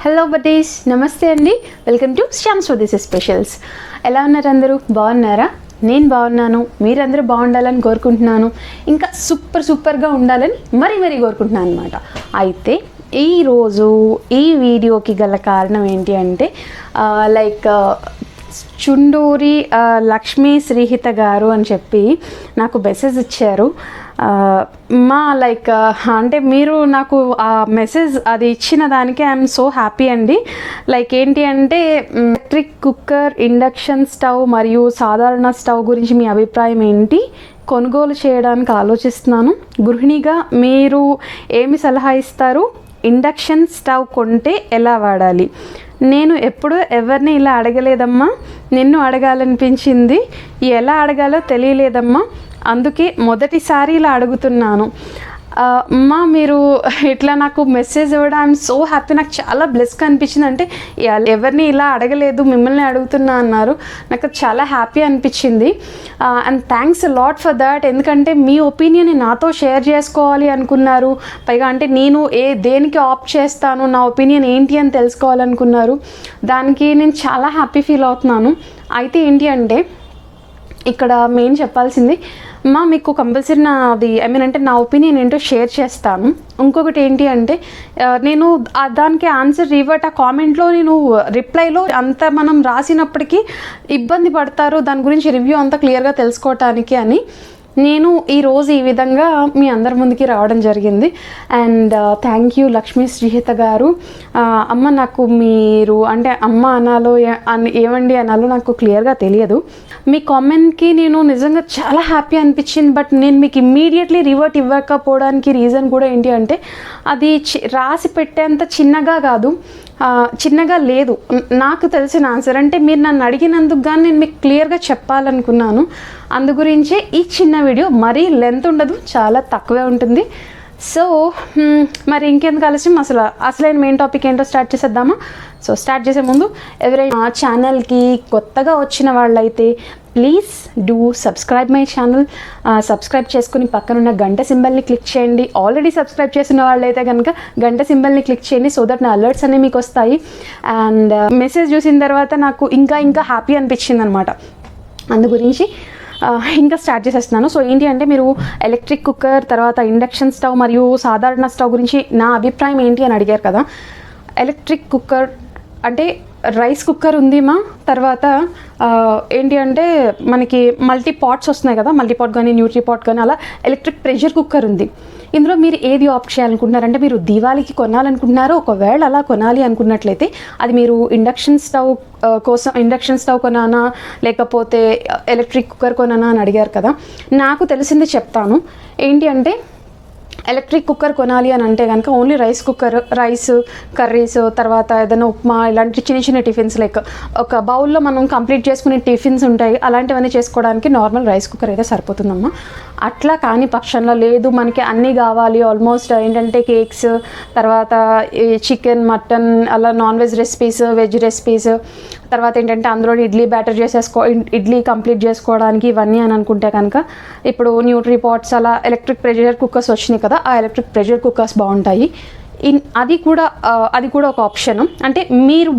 Hello buddies, నమస్తే అండి. Welcome to Shyam స్వదేశీ స్పెషల్స్. ఎలా ఉన్నారు అందరూ? బాగున్నారా? నేను బాగున్నాను. మీరందరూ బాగుండాలని కోరుకుంటున్నాను. ఇంకా సూపర్గా ఉండాలని మరీ కోరుకుంటున్నాను అనమాట. అయితే ఈరోజు ఈ వీడియోకి గల కారణం ఏంటి అంటే చుండూరి లక్ష్మీ శ్రీహిత గారు అని చెప్పి నాకు మెసేజ్ ఇచ్చారు. అంటే మీరు నాకు ఆ మెసేజ్ అది ఇచ్చిన దానికి ఐఎమ్ సో హ్యాపీ అండి. ఏంటి అంటే ఎలక్ట్రిక్ కుక్కర్, ఇండక్షన్ స్టవ్ మరియు సాధారణ స్టవ్ గురించి మీ అభిప్రాయం ఏంటి? కొనుగోలు చేయడానికి ఆలోచిస్తున్నాను. గృహిణిగా మీరు ఏమి సలహా ఇస్తారు? ఇండక్షన్ స్టవ్ కొంటే ఎలా వాడాలి? నేను ఎప్పుడూ ఎవరిని ఇలా అడగలేదమ్మా. నిన్ను అడగాలనిపించింది. ఎలా అడగాలో తెలియలేదమ్మా, అందుకే మొదటిసారి ఇలా అడుగుతున్నాను. అమ్మా, మీరు ఇట్లా నాకు మెసేజ్ ఇవ్వడం ఐఎమ్ సో హ్యాపీ. నాకు చాలా బ్లెస్గా అనిపించింది. అంటే ఎవరిని ఇలా అడగలేదు, మిమ్మల్ని అడుగుతున్నా అన్నారు. నాకు చాలా హ్యాపీ అనిపించింది. And thanks lot for that. ఎందుకంటే మీ ఒపీనియన్ని నాతో షేర్ చేసుకోవాలి అనుకున్నారు. పైగా అంటే నేను దేనికి ఆప్ట్ చేస్తాను, నా ఒపీనియన్ ఏంటి అని తెలుసుకోవాలనుకున్నారు. దానికి నేను చాలా హ్యాపీ ఫీల్ అవుతున్నాను. అయితే ఏంటి అంటే ఇక్కడ మెయిన్ చెప్పాల్సింది, మీకు కంపల్సరీ అంటే నా ఒపీనియన్ ఏంటో షేర్ చేస్తాను. ఇంకొకటి ఏంటి అంటే నేను దానికి ఆన్సర్ రివర్ట్ ఆ కామెంట్లో నేను రిప్లైలో అంత మనం రాసినప్పటికీ ఇబ్బంది పడతారు దాని గురించి రివ్యూ అంతా క్లియర్గా తెలుసుకోవటానికి అని నేను ఈరోజు ఈ విధంగా మీ అందరి ముందుకి రావడం జరిగింది. And thank you Lakshmi Sreehitha గారు. అమ్మ, నాకు మీరు అంటే అమ్మ అనాలో ఏమండి అనాలో నాకు క్లియర్గా తెలియదు. మీ కామెంట్కి నేను నిజంగా చాలా హ్యాపీ అనిపించింది. బట్ నేను మీకు ఇమ్మీడియట్లీ రివర్ట్ ఇవ్వకపోవడానికి రీజన్ కూడా ఏంటి అంటే అది రాసి పెట్టేంత చిన్నగా కాదు, చిన్నగా లేదు. నాకు తెలిసిన ఆన్సర్ అంటే మీరు నన్ను అడిగినందుకు కానీ నేను మీకు క్లియర్గా చెప్పాలనుకున్నాను. అందు గురించే ఈ చిన్న వీడియో. మరీ లెంత్ ఉండదు, చాలా తక్కువే ఉంటుంది. సో మరి ఇంకెందుకు ఆలస్యం, అసలైన మెయిన్ టాపిక్ ఏంటో స్టార్ట్ చేసేద్దామా? సో స్టార్ట్ చేసే ముందు ఎవరైనా మా ఛానల్కి కొత్తగా వచ్చిన వాళ్ళైతే please do subscribe my channel. Subscribe చేసుకుని పక్కనున్న గంట సింబల్ని క్లిక్ చేయండి. ఆల్రెడీ సబ్స్క్రైబ్ చేసిన వాళ్ళైతే కనుక గంట సింబల్ని క్లిక్ చేయండి, సో దట్ నా అలర్ట్స్ అనేవి మీకు వస్తాయి. అండ్ మెసేజ్ చూసిన తర్వాత నాకు ఇంకా హ్యాపీ అనిపించింది అనమాట. అందు గురించి ఇంకా స్టార్ట్ చేసేస్తున్నాను. సో ఏంటి అంటే మీరు ఎలక్ట్రిక్ కుక్కర్, తర్వాత ఇండక్షన్ స్టవ్ మరియు సాధారణ స్టవ్ గురించి నా అభిప్రాయం ఏంటి అని అడిగారు కదా. ఎలక్ట్రిక్ కుక్కర్ అంటే రైస్ కుక్కర్ ఉంది మా తర్వాత ఏంటి అంటే మనకి మల్టీ పాట్స్ వస్తున్నాయి కదా, మల్టీ పాట్ కానీ న్యూట్రీ పాట్ కానీ అలా ఎలక్ట్రిక్ ప్రెషర్ కుక్కర్ ఉంది. ఇందులో మీరు ఏది ఆప్ట్ చేయాలనుకుంటున్నారంటే మీరు దివాళీకి కొనాలనుకుంటున్నారో, ఒకవేళ అలా కొనాలి అనుకున్నట్లయితే అది మీరు ఇండక్షన్ స్టవ్ కోసం ఇండక్షన్ స్టవ్ కొనానా లేకపోతే ఎలక్ట్రిక్ కుక్కర్ కొనానా అని అడిగారు కదా. నాకు తెలిసింది చెప్తాను. ఏంటి అంటే ఎలక్ట్రిక్ కుక్కర్ కొనాలి అని అంటే కనుక only rice cooker, rice curries, తర్వాత ఏదైనా ఉప్మా, ఇలాంటి చిన్న టిఫిన్స్ ఒక బౌల్లో మనం కంప్లీట్ చేసుకునే టిఫిన్స్ ఉంటాయి, అలాంటివన్నీ చేసుకోవడానికి నార్మల్ రైస్ కుక్కర్ అయితే సరిపోతుందమ్మా. అట్లా కాని పక్షంలో లేదు మనకి అన్నీ కావాలి, ఆల్మోస్ట్ ఏంటంటే కేక్స్, తర్వాత చికెన్, మటన్, అలా non veg recipes, veg recipes, తర్వాత ఏంటంటే అందులో ఇడ్లీ బ్యాటర్ ఇడ్లీ కంప్లీట్ చేసుకోవడానికి ఇవన్నీ అని అనుకుంటే కనుక ఇప్పుడు న్యూట్రీ పాట్స్, అలా ఎలక్ట్రిక్ ప్రెషర్ కుక్కర్స్ వచ్చినాయి కదా, ఆ ఎలక్ట్రిక్ ప్రెషర్ కుక్కర్స్ బాగుంటాయి. అది కూడా ఒక ఆప్షన్. అంటే మీరు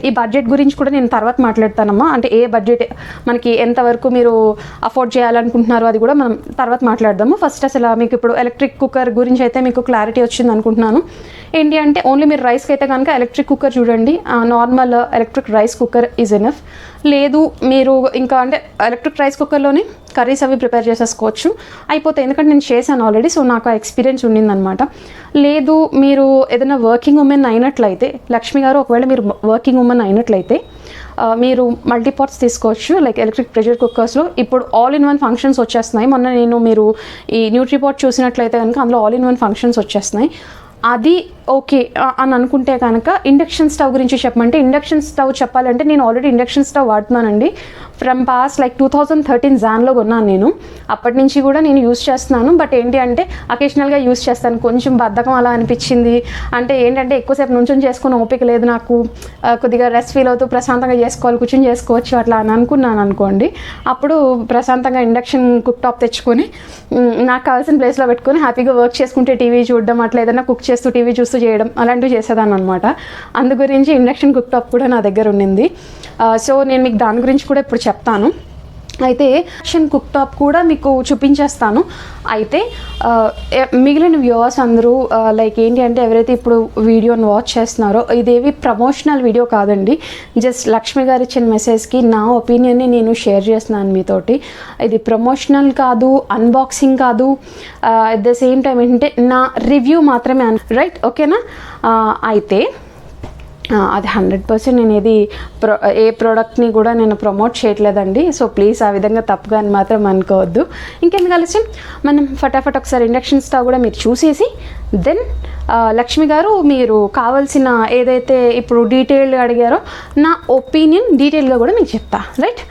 ఈ బడ్జెట్ గురించి కూడా నేను తర్వాత మాట్లాడతానమ్మా. అంటే ఏ బడ్జెట్ మనకి ఎంతవరకు మీరు అఫోర్డ్ చేయాలనుకుంటున్నారో అది కూడా మనం తర్వాత మాట్లాడదాము. ఫస్ట్ అసలు మీకు ఇప్పుడు ఎలక్ట్రిక్ కుక్కర్ గురించి అయితే మీకు క్లారిటీ వచ్చింది అనుకుంటున్నాను. ఏంటి అంటే ఓన్లీ మీరు రైస్కి అయితే కనుక ఎలక్ట్రిక్ కుక్కర్ చూడండి, normal electric rice cooker is enough. లేదు మీరు ఇంకా అంటే ఎలక్ట్రిక్ రైస్ కుక్కర్లోనే కర్రీస్ అవి ప్రిపేర్ చేసేసుకోవచ్చు, అయిపోతాయి. ఎందుకంటే నేను చేశాను ఆల్రెడీ, సో నాకు ఆ ఎక్స్పీరియన్స్ ఉండిందనమాట. లేదు మీరు ఏదైనా వర్కింగ్ ఉమెన్ అయినట్లయితే, లక్ష్మి గారు ఒకవేళ మీరు వర్కింగ్ ఉమెన్ అయినట్లయితే మీరు మల్టీపాట్స్ తీసుకోవచ్చు. ఎలక్ట్రిక్ ప్రెషర్ కుక్కర్స్లో ఇప్పుడు ఆల్ ఇన్ వన్ ఫంక్షన్స్ వచ్చేస్తున్నాయి. మొన్న మీరు ఈ న్యూట్రీపాట్ చూసినట్లయితే కనుక అందులో ఆల్ ఇన్ వన్ ఫంక్షన్స్ వచ్చేస్తున్నాయి. అది ఓకే అని అనుకుంటే కనుక ఇండక్షన్ స్టవ్ గురించి చెప్పమంటే, ఇండక్షన్ స్టవ్ చెప్పాలంటే నేను ఆల్రెడీ ఇండక్షన్ స్టవ్ వాడుతున్నానండి. ఫ్రమ్ పాస్ట్ లైక్ 2013 జాన్లో కొన్నాను నేను. అప్పటి నుంచి కూడా నేను యూస్ చేస్తున్నాను. బట్ ఏంటి అంటే అకేషనల్గా యూస్ చేస్తాను. కొంచెం బద్ధకం అలా అనిపించింది. అంటే ఏంటంటే ఎక్కువసేపు నుంచొని చేసుకుని ఓపిక లేదు నాకు, కొద్దిగా రెస్ట్ ఫీల్ అవుతూ ప్రశాంతంగా చేసుకోవాలి, కూర్చొని చేసుకోవచ్చు అట్లా అని అనుకున్నాను అనుకోండి. అప్పుడు ప్రశాంతంగా ఇండక్షన్ కుక్ టాప్ తెచ్చుకొని నాకు కావాల్సిన ప్లేస్లో పెట్టుకొని హ్యాపీగా వర్క్ చేసుకుంటే టీవీ చూడడం, అట్లా ఏదైనా కుక్ చేస్తూ టీవీ చూస్తూ చేయడం అలాంటివి చేసేదాన్ని అనమాట. అందు గురించి ఇండక్షన్ కుక్ టాప్ కూడా నా దగ్గర ఉండింది. సో నేను మీకు దాని గురించి కూడా ఇప్పుడు చెప్తాను. అయితే ఇండక్షన్ కుక్ టాప్ కూడా మీకు చూపించేస్తాను. అయితే మిగిలిన వ్యూవర్స్ అందరూ లైక్ ఏంటి అంటే ఎవరైతే ఇప్పుడు వీడియోని వాచ్ చేస్తున్నారో ఇదేవి ప్రమోషనల్ వీడియో కాదండి. జస్ట్ లక్ష్మి గారు ఇచ్చిన మెసేజ్కి నా ఒపీనియన్ని నేను షేర్ చేస్తున్నాను మీతోటి. ఇది ప్రమోషనల్ కాదు, అన్బాక్సింగ్ కాదు, అట్ ద సేమ్ టైం ఏంటంటే నా రివ్యూ మాత్రమే, రైట్? ఓకేనా? అయితే అది 100% నేను ఏ ప్రోడక్ట్ని కూడా నేను ప్రమోట్ చేయట్లేదండి. సో ప్లీజ్ ఆ విధంగా తప్పుగా అని మాత్రం అనుకోవద్దు. ఇంకెందుకు ఆలస్యం, మనం ఫటాఫట్ ఒకసారి ఇండక్షన్ స్టవ్ కూడా మీరు చూసేసి దెన్ లక్ష్మి గారు మీరు కావాల్సిన ఏదైతే ఇప్పుడు డీటెయిల్గా అడిగారో నా ఒపీనియన్ డీటెయిల్గా కూడా మీకు చెప్తా, రైట్?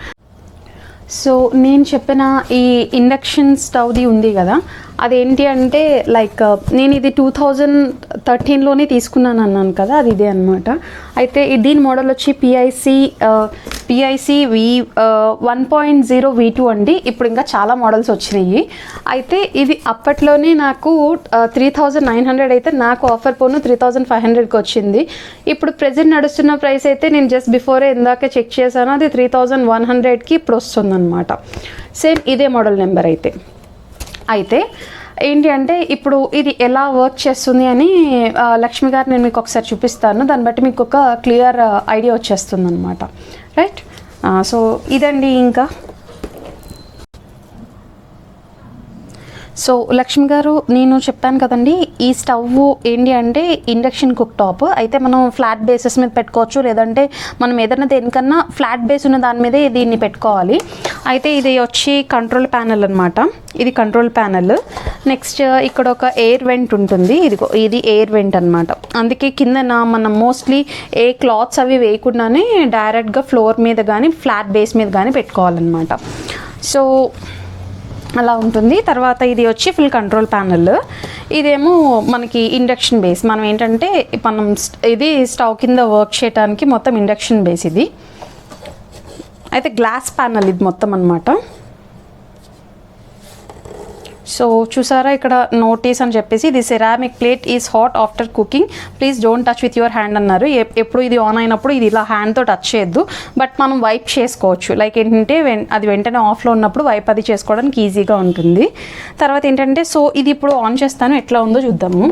సో నేను చెప్పిన ఈ ఇండక్షన్ స్టవ్ది ఉంది కదా, అదేంటి అంటే లైక్ నేను ఇది 2013లోనే తీసుకున్నాను అన్నాను కదా, అది ఇదే అనమాట. అయితే దీని మోడల్ వచ్చి PIC V1.0 V2 అండి. ఇప్పుడు ఇంకా చాలా మోడల్స్ వచ్చినాయి. అయితే ఇది అప్పట్లోనే నాకు 3900 అయితే నాకు ఆఫర్ పోను 3500కి వచ్చింది. ఇప్పుడు ప్రెజెంట్ నడుస్తున్న ప్రైస్ అయితే నేను జస్ట్ బిఫోరే ఇందాకే చెక్ చేశాను, అది 3100కి ఇప్పుడు వస్తుంది అనమాట. సేమ్ ఇదే మోడల్ నెంబర్ అయితే ఏంటి అంటే ఇప్పుడు ఇది ఎలా వర్క్ చేస్తుంది అని లక్ష్మి గారు నేను మీకు ఒకసారి చూపిస్తాను. దాన్ని బట్టి మీకు ఒక క్లియర్ ఐడియా వచ్చేస్తుంది అనమాట, రైట్? సో ఇదండి. ఇంకా సో లక్ష్మి గారు నేను చెప్పాను కదండి, ఈ స్టవ్ ఏంటి అంటే ఇండక్షన్ కుక్ టాప్. అయితే మనం ఫ్లాట్ బేసెస్ మీద పెట్టుకోవచ్చు, లేదంటే మనం ఏదైనా దేనికన్నా ఫ్లాట్ బేస్ ఉన్న దాని మీదే దీన్ని పెట్టుకోవాలి. అయితే ఇది వచ్చి కంట్రోల్ ప్యానెల్ అనమాట. ఇది కంట్రోల్ ప్యానెల్. నెక్స్ట్ ఇక్కడ ఒక ఎయిర్ వెంట్ ఉంటుంది. ఇది ఎయిర్ వెంట్ అనమాట. అందుకే కిందన మనం మోస్ట్లీ ఏ క్లాత్స్ అవి వేయకుండానే డైరెక్ట్గా ఫ్లోర్ మీద కానీ ఫ్లాట్ బేస్ మీద కానీ పెట్టుకోవాలన్నమాట. సో అలా ఉంటుంది. తర్వాత ఇది వచ్చి ఫుల్ కంట్రోల్ ప్యానెల్. ఇదేమో మనకి ఇండక్షన్ బేస్. మనం ఏంటంటే ఇది స్టవ్ కింద వర్క్ చేయడానికి మొత్తం ఇండక్షన్ బేస్ ఇది. అయితే గ్లాస్ ప్యానెల్ ఇది మొత్తం అనమాట. సో చూసారా ఇక్కడ నోటీస్ అని చెప్పేసి, ఇది ceramic plate is hot after cooking, please don't touch with your hand అన్నారు. ఎప్పుడు ఇది ఆన్ అయినప్పుడు ఇది ఇలా హ్యాండ్తో టచ్ చేయొద్దు, బట్ మనం వైప్ చేసుకోవచ్చు. లైక్ ఏంటంటే అది వెంటనే ఆఫ్లో ఉన్నప్పుడు వైప్ అది చేసుకోవడానికి ఈజీగా ఉంటుంది. తర్వాత ఏంటంటే సో ఇది ఇప్పుడు ఆన్ చేస్తాను, ఎట్లా ఉందో చూద్దాము.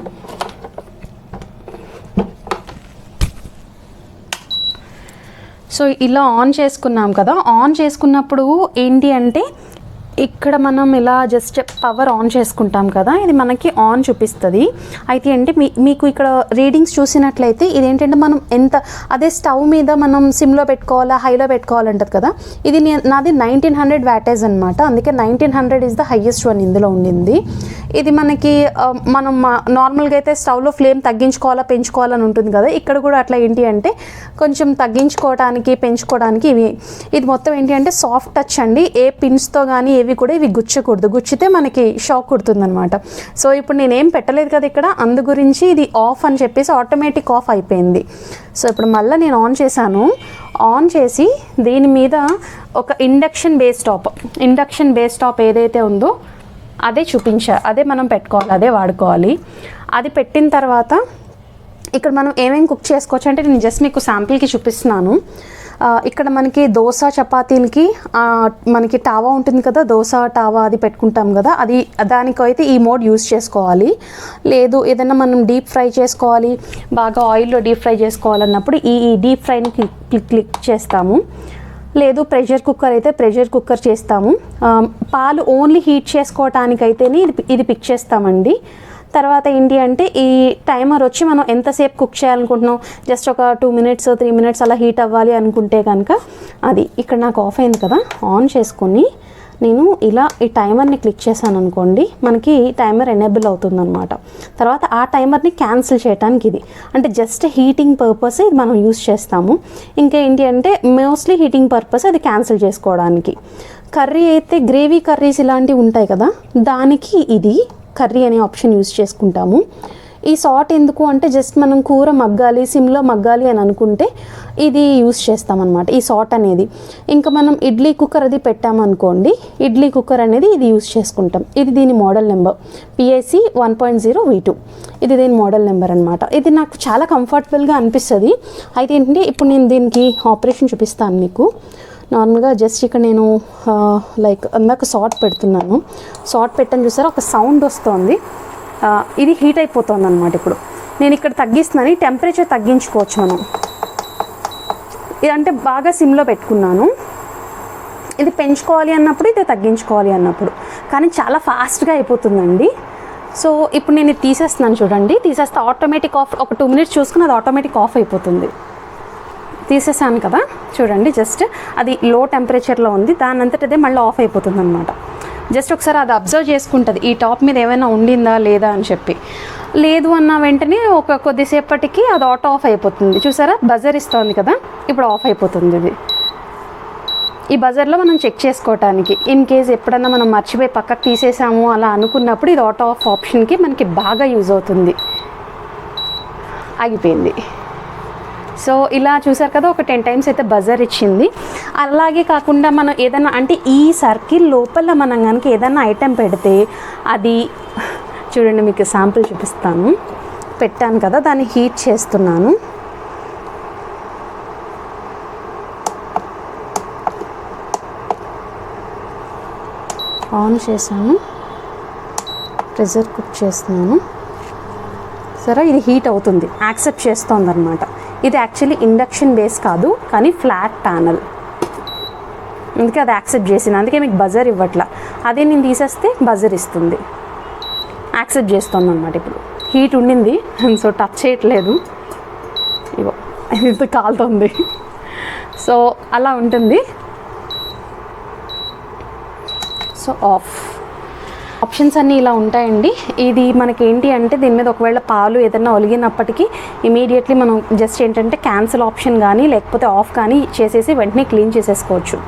సో ఇలా ఆన్ చేసుకున్నాం కదా, ఆన్ చేసుకున్నప్పుడు ఏంటి అంటే ఇక్కడ మనం ఇలా జస్ట్ పవర్ ఆన్ చేసుకుంటాం కదా, ఇది మనకి ఆన్ చూపిస్తుంది. అయితే అంటే మీకు ఇక్కడ రీడింగ్స్ చూసినట్లయితే ఇదేంటంటే మనం అదే స్టవ్ మీద మనం సిమ్లో పెట్టుకోవాలా హైలో పెట్టుకోవాలంటది కదా, ఇది నాది 1900 వాటేజ్ అనమాట. అందుకే 1900 ఇస్ ద హైయెస్ట్ వన్ ఇందులో ఉండింది. ఇది మనకి మనం నార్మల్గా అయితే స్టవ్లో ఫ్లేమ్ తగ్గించుకోవాలా పెంచుకోవాలని ఉంటుంది కదా, ఇక్కడ కూడా అట్లా ఏంటి అంటే కొంచెం తగ్గించుకోవడానికి పెంచుకోవడానికి ఇది మొత్తం ఏంటి అంటే సాఫ్ట్ టచ్ అండి. ఏ పిన్స్తో కానీ ఏవి కూడా ఇవి గుచ్చకూడదు, గుచ్చితే మనకి షాక్ కుడుతుంది అనమాట. సో ఇప్పుడు నేనేం పెట్టలేదు కదా ఇక్కడ, అందు గురించి ఇది ఆఫ్ అని చెప్పేసి ఆటోమేటిక్ ఆఫ్ అయిపోయింది. సో ఇప్పుడు మళ్ళీ నేను ఆన్ చేశాను. ఆన్ చేసి దీని మీద ఒక ఇండక్షన్ బేస్ టాప్ ఏదైతే ఉందో అదే అదే మనం పెట్టుకోవాలి, అదే వాడుకోవాలి. అది పెట్టిన తర్వాత ఇక్కడ మనం ఏమేమి కుక్ చేసుకోవచ్చు అంటే నేను జస్ట్ మీకు శాంపిల్కి చూపిస్తున్నాను. ఇక్కడ మనకి దోశ చపాతీలకి మనకి టావా ఉంటుంది కదా, దోశ టావా అది పెట్టుకుంటాం కదా, దానికైతే ఈ మోడ్ యూస్ చేసుకోవాలి. లేదు ఏదైనా మనం డీప్ ఫ్రై చేసుకోవాలి, బాగా ఆయిల్లో డీప్ ఫ్రై చేసుకోవాలన్నప్పుడు ఈ డీప్ ఫ్రైని క్లిక్ చేస్తాము. లేదు ప్రెషర్ కుక్కర్ అయితే ప్రెషర్ కుక్కర్ చేస్తాము. పాలు ఓన్లీ హీట్ చేసుకోవటానికైతేనే ఇది పిక్ చేస్తామండి. తర్వాత ఏంటి అంటే ఈ టైమర్ వచ్చి మనం ఎంతసేపు కుక్ చేయాలనుకుంటున్నాం, జస్ట్ ఒక 2 minutes 3 minutes అలా హీట్ అవ్వాలి అనుకుంటే కనుక అది ఇక్కడ నాకు ఆఫ్ అయింది కదా, ఆన్ చేసుకొని నేను ఇలా ఈ టైమర్ని క్లిక్ చేశాను అనుకోండి, మనకి టైమర్ ఎనేబుల్ అవుతుందన్నమాట. తర్వాత ఆ టైమర్ని క్యాన్సిల్ చేయడానికి ఇది అంటే జస్ట్ హీటింగ్ పర్పస్ ఇది మనం యూస్ చేస్తాము. ఇంకా ఏంటి అంటే మోస్ట్లీ హీటింగ్ పర్పస్ అది క్యాన్సిల్ చేసుకోవడానికి. కర్రీ అయితే గ్రేవీ కర్రీస్ ఇలాంటివి ఉంటాయి కదా, దానికి ఇది కర్రీ అనే ఆప్షన్ యూస్ చేసుకుంటాము. ఈ సాట్ ఎందుకు అంటే జస్ట్ మనం కూర మగ్గాలి, సిమ్లో మగ్గాలి అని అనుకుంటే ఇది యూస్ చేస్తామన్నమాట ఈ సాట్ అనేది. ఇంకా మనం ఇడ్లీ కుక్కర్ అది పెట్టామనుకోండి, ఇడ్లీ కుక్కర్ అనేది ఇది యూస్ చేసుకుంటాం. ఇది దీని మోడల్ నెంబర్ PIC 1.0 V2. ఇది దీని మోడల్ నెంబర్ అనమాట. ఇది నాకు చాలా కంఫర్టబుల్గా అనిపిస్తుంది. అయితే ఏంటంటే ఇప్పుడు నేను దీనికి ఆపరేషన్ చూపిస్తాను మీకు. నార్మల్గా జస్ట్ ఇక్కడ నేను లైక్ అందాక సాట్ పెడుతున్నాను. సాట్ పెట్టని చూసారా, ఒక సౌండ్ వస్తుంది. ఇది హీట్ అయిపోతుంది అనమాట. ఇప్పుడు నేను ఇక్కడ తగ్గిస్తున్నాను, టెంపరేచర్ తగ్గించుకోవచ్చు మనం. ఇదంటే బాగా సిమ్లో పెట్టుకున్నాను. ఇది పెంచుకోవాలి అన్నప్పుడు, ఇది తగ్గించుకోవాలి అన్నప్పుడు, కానీ చాలా ఫాస్ట్గా అయిపోతుందండి. సో ఇప్పుడు నేను ఇది తీసేస్తున్నాను చూడండి. తీసేస్తే ఆటోమేటిక్ ఆఫ్, ఒక 2 minutes చూసుకుని అది ఆటోమేటిక్ ఆఫ్ అయిపోతుంది. తీసేసాను కదా చూడండి, జస్ట్ అది లో టెంపరేచర్లో ఉంది, దాని అంతటదే మళ్ళీ ఆఫ్ అయిపోతుంది అనమాట. జస్ట్ ఒకసారి అది అబ్జర్వ్ చేసుకుంటుంది ఈ టాప్ మీద ఏమైనా ఉండిందా లేదా అని చెప్పి. లేదు అన్న వెంటనే ఒక కొద్దిసేపటికి అది ఆఫ్ అయిపోతుంది. చూసారా, బజర్ ఇస్తుంది కదా, ఇప్పుడు ఆఫ్ అయిపోతుంది. ఇది ఈ బజర్లో మనం చెక్ చేసుకోవటానికి, ఇన్ కేస్ ఎప్పుడన్నా మనం మర్చిపోయి పక్కకు తీసేసాము అలా అనుకున్నప్పుడు ఇది ఆఫ్ ఆప్షన్కి మనకి బాగా యూజ్ అవుతుంది. ఆగిపోయింది. సో ఇలా చూసారు కదా, ఒక 10 times అయితే బజర్ ఇచ్చింది. అలాగే కాకుండా మనం ఏదైనా అంటే ఈ సర్కిల్ లోపల మనం కనుక ఏదైనా ఐటెం పెడితే అది చూడండి, మీకు శాంపుల్ చూపిస్తాను. పెట్టాను కదా, దాన్ని హీట్ చేస్తున్నాను. ఆన్ చేశాను, ప్రెషర్ కుక్ చేస్తున్నాను. సరే, ఇది హీట్ అవుతుంది, యాక్సెప్ట్ చేస్తుంది అనమాట. ఇది యాక్చువల్లీ ఇండక్షన్ బేస్ కాదు, కానీ ఫ్లాట్ ప్యానల్, అందుకే అది యాక్సెప్ట్ చేసింది. అందుకే మీకు బజర్ ఇవ్వట్లా. అదే నేను తీసేస్తే బజర్ ఇస్తుంది, యాక్సెప్ట్ చేస్తుంది అనమాట. ఇప్పుడు హీట్ ఉండింది, సో టచ్ చేయట్లేదు, ఇగో ఇది కాలుతుంది. సో అలా ఉంటుంది. సో ఆఫ్ ఆప్షన్స్ అన్నీ ఇలా ఉంటాయండి. ఇది మనకి ఏంటి అంటే దీని మీద ఒకవేళ పాలు ఏదైనా ఒలిగినప్పటికీ ఇమీడియట్లీ మనం జస్ట్ ఏంటంటే క్యాన్సిల్ ఆప్షన్ కానీ లేకపోతే ఆఫ్ కానీ చేసేసి వెంటనే క్లీన్ చేసేసుకోవచ్చు.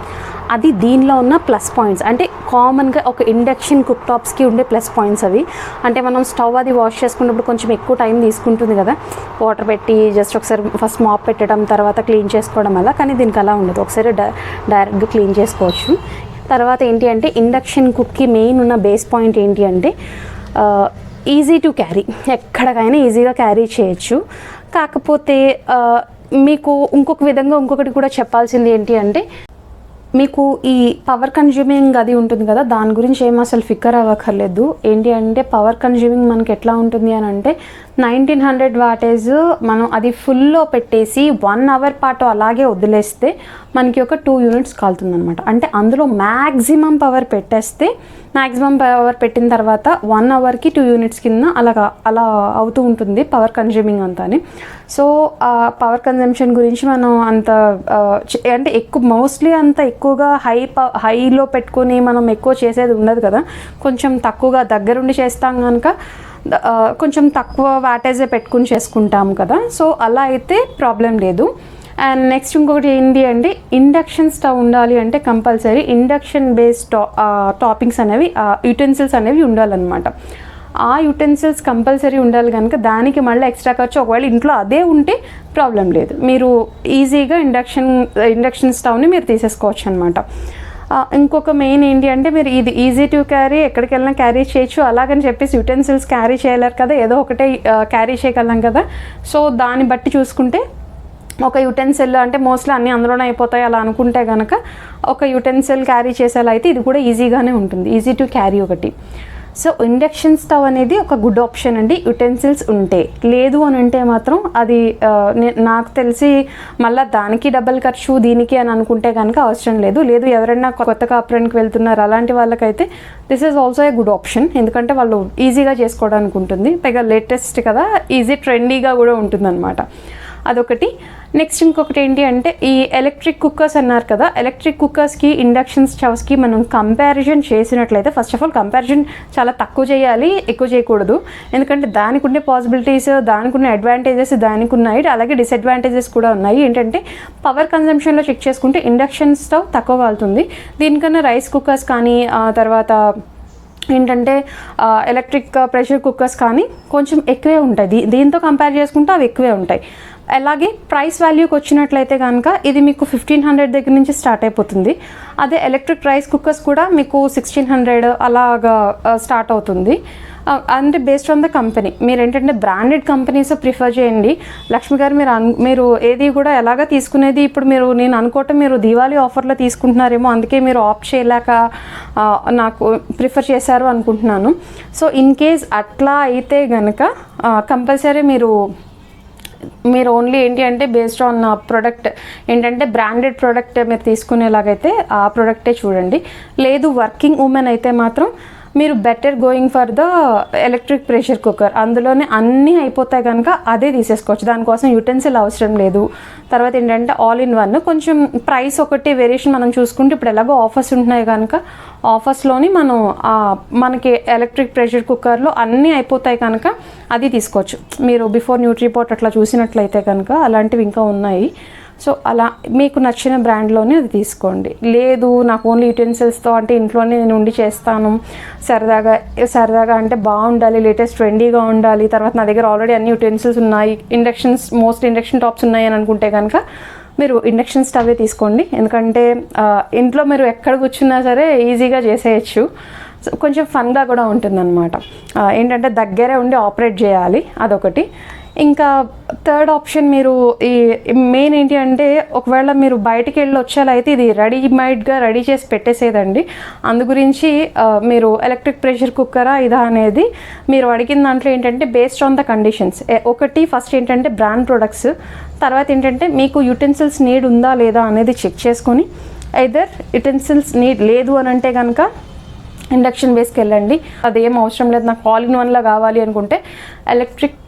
అది దీనిలో ఉన్న ప్లస్ పాయింట్స్. అంటే కామన్గా ఒక ఇండక్షన్ కుక్ టాప్స్కి ఉండే ప్లస్ పాయింట్స్ అవి. అంటే మనం స్టవ్ అది వాష్ చేసుకున్నప్పుడు కొంచెం ఎక్కువ టైం తీసుకుంటుంది కదా, వాటర్ పెట్టి జస్ట్ ఒకసారి ఫస్ట్ మాప్ పెట్టడం తర్వాత క్లీన్ చేసుకోవడం అలా. కానీ దీనికి అలా ఉండదు, ఒకసారి డైరెక్ట్గా క్లీన్ చేసుకోవచ్చు. తర్వాత ఏంటి అంటే ఇండక్షన్ కుక్కి మెయిన్ ఉన్న బేస్ పాయింట్ ఏంటి అంటే ఈజీ టు క్యారీ, ఎక్కడికైనా ఈజీగా క్యారీ చేయొచ్చు. కాకపోతే మీకు ఇంకొక విధంగా ఇంకొకటి కూడా చెప్పాల్సింది ఏంటి అంటే, మీకు ఈ పవర్ కన్జ్యూమింగ్ అది ఉంటుంది కదా, దాని గురించి ఏం అసలు ఫిక్కర్ అవ్వక్కర్లేదు. ఏంటి అంటే పవర్ కన్జ్యూమింగ్ మనకి ఎట్లా ఉంటుంది అని అంటే 1900 wattage మనం అది ఫుల్లో పెట్టేసి 1 hour పాటు అలాగే వదిలేస్తే మనకి ఒక 2 units కాలుతుంది అనమాట. అంటే అందులో మ్యాక్సిమం పవర్ పెట్టేస్తే, మ్యాక్సిమం పవర్ పెట్టిన తర్వాత 1 hourకి 2 units కింద అలా అవుతూ ఉంటుంది పవర్ కన్జ్యూమింగ్ అంతా అని. సో పవర్ కన్జంప్షన్ గురించి మనం అంత అంటే ఎక్కువ మోస్ట్లీ అంత ఎక్కువగా హైలో పెట్టుకొని మనం ఎక్కువ చేసేది ఉండదు కదా, కొంచెం తక్కువగా దగ్గరుండి చేస్తాం కనుక కొంచెం తక్కువ వాటేజే పెట్టుకుని చేసుకుంటాము కదా. సో అలా అయితే ప్రాబ్లం లేదు. అండ్ నెక్స్ట్ ఇంకొకటి ఏంటి అంటే ఇండక్షన్ స్టవ్ ఉండాలి అంటే కంపల్సరీ ఇండక్షన్ బేస్డ్ టాపింగ్స్ అనేవి యుటెన్సిల్స్ అనేవి ఉండాలన్నమాట. ఆ యుటెన్సిల్స్ కంపల్సరీ ఉండాలి కనుక దానికి మళ్ళీ ఎక్స్ట్రా ఖర్చు. ఒకవేళ ఇంట్లో అదే ఉంటే ప్రాబ్లం లేదు, మీరు ఈజీగా ఇండక్షన్ స్టవ్ని మీరు తీసేసుకోవచ్చు అనమాట. ఇంకొక మెయిన్ ఏంటి అంటే మీరు ఇది ఈజీ టు క్యారీ, ఎక్కడికి వెళ్ళినా క్యారీ చేయొచ్చు. అలాగని చెప్పేసి యుటెన్సిల్స్ క్యారీ చేయలేరు కదా, ఏదో ఒకటే క్యారీ చేయగలం కదా. సో దాన్ని బట్టి చూసుకుంటే ఒక యుటెన్సిల్ అంటే మోస్ట్లీ అన్నీ అందులోనే అయిపోతాయి అలా అనుకుంటే కనుక ఒక యుటెన్సిల్ క్యారీ చేసేలా అయితే ఇది కూడా ఈజీగానే ఉంటుంది, ఈజీ టు క్యారీ ఒకటి. సో ఇండక్షన్ స్టవ్ అనేది ఒక గుడ్ ఆప్షన్ అండి యుటెన్సిల్స్ ఉంటే. లేదు అని అంటే మాత్రం అది నాకు తెలిసి మళ్ళీ దానికి డబల్ ఖర్చు దీనికి అని అనుకుంటే కనుక అవసరం లేదు. ఎవరైనా కొత్త కాపురానికి వెళ్తున్నారు అలాంటి వాళ్ళకైతే this is also a good option. ఎందుకంటే వాళ్ళు ఈజీగా చేసుకోవడానికి ఉంటుంది, పైగా లేటెస్ట్ కదా, ఈజీ ట్రెండీగా కూడా ఉంటుంది అనమాట. అదొకటి. నెక్స్ట్ ఇంకొకటి ఏంటి అంటే ఈ ఎలక్ట్రిక్ కుక్కర్స్ అన్నారు కదా, ఎలక్ట్రిక్ కుక్కర్స్కి ఇండక్షన్ స్టవ్స్కి మనం కంపారిజన్ చేసినట్లయితే ఫస్ట్ ఆఫ్ ఆల్ కంపారిజన్ చాలా తక్కువ చేయాలి, ఎక్కువ చేయకూడదు. ఎందుకంటే దానికి ఉండే పాసిబిలిటీస్, దానికి ఉన్న అడ్వాంటేజెస్ దానికి ఉన్నాయి, అలాగే డిసడ్వాంటేజెస్ కూడా ఉన్నాయి. ఏంటంటే పవర్ కన్జంప్షన్లో చెక్ చేసుకుంటే ఇండక్షన్ స్టవ్ తక్కువ కాలుతుంది. దీనికన్నా రైస్ కుక్కర్స్ కానీ తర్వాత ఏంటంటే ఎలక్ట్రిక్ ప్రెషర్ కుక్కర్స్ కానీ కొంచెం ఎక్కువే ఉంటాయి. దీంతో కంపేర్ చేసుకుంటే అవి ఎక్కువే ఉంటాయి. అలాగే ప్రైస్ వాల్యూకి వచ్చినట్లయితే కనుక ఇది మీకు 1500 దగ్గర నుంచి స్టార్ట్ అయిపోతుంది. అదే ఎలక్ట్రిక్ రైస్ కుక్కర్స్ కూడా మీకు 1600 అలాగా స్టార్ట్ అవుతుంది. అంటే బేస్డ్ ఆన్ ద కంపెనీ. మీరు ఏంటంటే బ్రాండెడ్ కంపెనీస్ ప్రిఫర్ చేయండి. లక్ష్మి గారు మీరు ఏది కూడా ఎలాగా తీసుకునేది ఇప్పుడు నేను అనుకోవటం మీరు దీవాళీ ఆఫర్లో తీసుకుంటున్నారేమో, అందుకే మీరు ఆప్ట్ చేయలేక నాకు ప్రిఫర్ చేశారు అనుకుంటున్నాను. సో ఇన్ కేస్ అట్లా అయితే కనుక కంపల్సరీ మీరు ఓన్లీ ఏంటి అంటే బేస్డ్ ఆన్ ప్రోడక్ట్ ఏంటంటే బ్రాండెడ్ ప్రోడక్ట్ మీరు తీసుకునేలాగైతే ఆ ప్రోడక్టే చూడండి. లేదు వర్కింగ్ ఉమెన్ అయితే మాత్రం మీరు better going for the electric pressure cooker. అందులోనే అన్నీ అయిపోతాయి కనుక అదే తీసేసుకోవచ్చు. దానికోసం యుటెన్సిల్ అవసరం లేదు. తర్వాత ఏంటంటే ఆల్ ఇన్ వన్. కొంచెం ప్రైస్ ఒకటి వేరియేషన్ మనం చూసుకుంటే ఇప్పుడు ఎలాగో ఆఫర్స్ ఉంటున్నాయి కనుక ఆఫర్స్లోని మనకి ఎలక్ట్రిక్ ప్రెషర్ కుక్కర్లో అన్నీ అయిపోతాయి కనుక అది తీసుకోవచ్చు. మీరు బిఫోర్ న్యూట్రిపోర్ట్ అట్లా చూసినట్లయితే కనుక అలాంటివి ఇంకా ఉన్నాయి. సో అలా మీకు నచ్చిన బ్రాండ్లోనే అది తీసుకోండి. లేదు నాకు ఓన్లీ యుటెన్సిల్స్తో అంటే ఇంట్లోనే నేను ఉండి చేస్తాను, సరదాగా అంటే బాగుండాలి, లేటెస్ట్ ట్రెండీగా ఉండాలి, తర్వాత నా దగ్గర ఆల్రెడీ అన్ని యుటెన్సిల్స్ ఉన్నాయి, ఇండక్షన్ టాప్స్ ఉన్నాయి అని అనుకుంటే కనుక మీరు ఇండక్షన్ స్టవే తీసుకోండి. ఎందుకంటే ఇంట్లో మీరు ఎక్కడ కూర్చున్నా సరే ఈజీగా చేసేయచ్చు. కొంచెం ఫన్గా కూడా ఉంటుందన్నమాట. ఏంటంటే దగ్గరే ఉండి ఆపరేట్ చేయాలి, అదొకటి. ఇంకా థర్డ్ ఆప్షన్ మీరు ఈ మెయిన్ ఏంటి అంటే ఒకవేళ మీరు బయటికి వెళ్ళి వచ్చేలా ఇది రెడీమేడ్గా రెడీ చేసి పెట్టేసేదండి. అందు గురించి మీరు ఎలక్ట్రిక్ ప్రెషర్ కుక్కరా ఇదా అనేది మీరు అడిగిన దాంట్లో ఏంటంటే బేస్డ్ ఆన్ ద కండిషన్స్. ఒకటి ఫస్ట్ ఏంటంటే బ్రాండ్ ప్రొడక్ట్స్, తర్వాత ఏంటంటే మీకు యుటెన్సిల్స్ నీడ్ ఉందా లేదా అనేది చెక్ చేసుకొని ఐదర్ యుటెన్సిల్స్ నీడ్ లేదు అని అంటే కనుక ఇండక్షన్ బేస్కి వెళ్ళండి. అదేం అవసరం లేదు నాకు ఆల్ ఇన్ వన్లా కావాలి అనుకుంటే ఎలక్ట్రిక్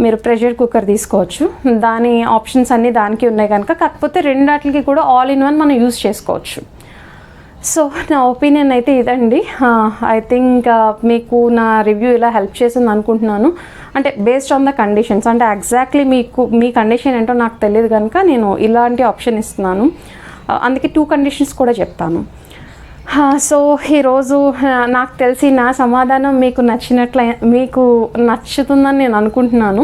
మీరు ప్రెషర్ కుక్కర్ తీసుకోవచ్చు. దాని ఆప్షన్స్ అన్నీ దానికి ఉన్నాయి కనుక, కాకపోతే రెండాటికి కూడా ఆల్ ఇన్ వన్ మనం యూజ్ చేసుకోవచ్చు. సో నా ఒపీనియన్ అయితే ఇదండి. ఐ థింక్ మీకు నా రివ్యూ ఇలా హెల్ప్ చేసింది అనుకుంటున్నాను. అంటే బేస్డ్ ఆన్ ద కండిషన్స్, అంటే ఎగ్జాక్ట్లీ మీ కండిషన్ ఏంటో నాకు తెలియదు కనుక నేను ఇలాంటి ఆప్షన్ ఇస్తున్నాను. అందుకే 2 కండిషన్స్ కూడా చెప్తాను. సో ఈరోజు నాకు తెలిసి నా సమాధానం మీకు నచ్చుతుందని నేను అనుకుంటున్నాను.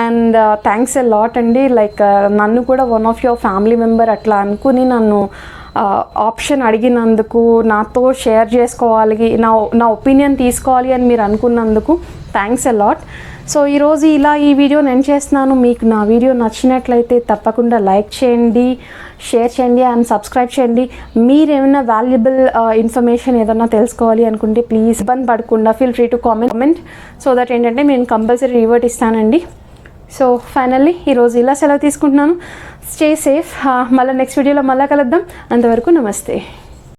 అండ్ థ్యాంక్స్ ఎ లాట్ అండి. లైక్ నన్ను కూడా one of your family member అట్లా అనుకుని నన్ను ఆప్షన్ అడిగినందుకు, నాతో షేర్ చేసుకోవాలి, నా ఒపీనియన్ తీసుకోవాలి అని మీరు అనుకున్నందుకు థ్యాంక్స్ ఎ లాట్. సో ఈరోజు ఈ వీడియో నేను చేస్తున్నాను. మీకు నా వీడియో నచ్చినట్లయితే తప్పకుండా లైక్ చేయండి, షేర్ చేయండి అండ్ సబ్స్క్రైబ్ చేయండి. మీరేమైనా వాల్యుబుల్ ఇన్ఫర్మేషన్ ఏదన్నా తెలుసుకోవాలి అనుకుంటే ప్లీజ్ ఇబ్బంది పడకుండా feel free to comment. So that ఏంటంటే నేను కంపల్సరీ రివర్ట్ ఇస్తానండి. సో ఫైనల్లీ ఈరోజు ఇలా సెలవు తీసుకుంటున్నాను. Stay safe. మళ్ళీ నెక్స్ట్ వీడియోలో మళ్ళీ కలుద్దాం. అంతవరకు నమస్తే.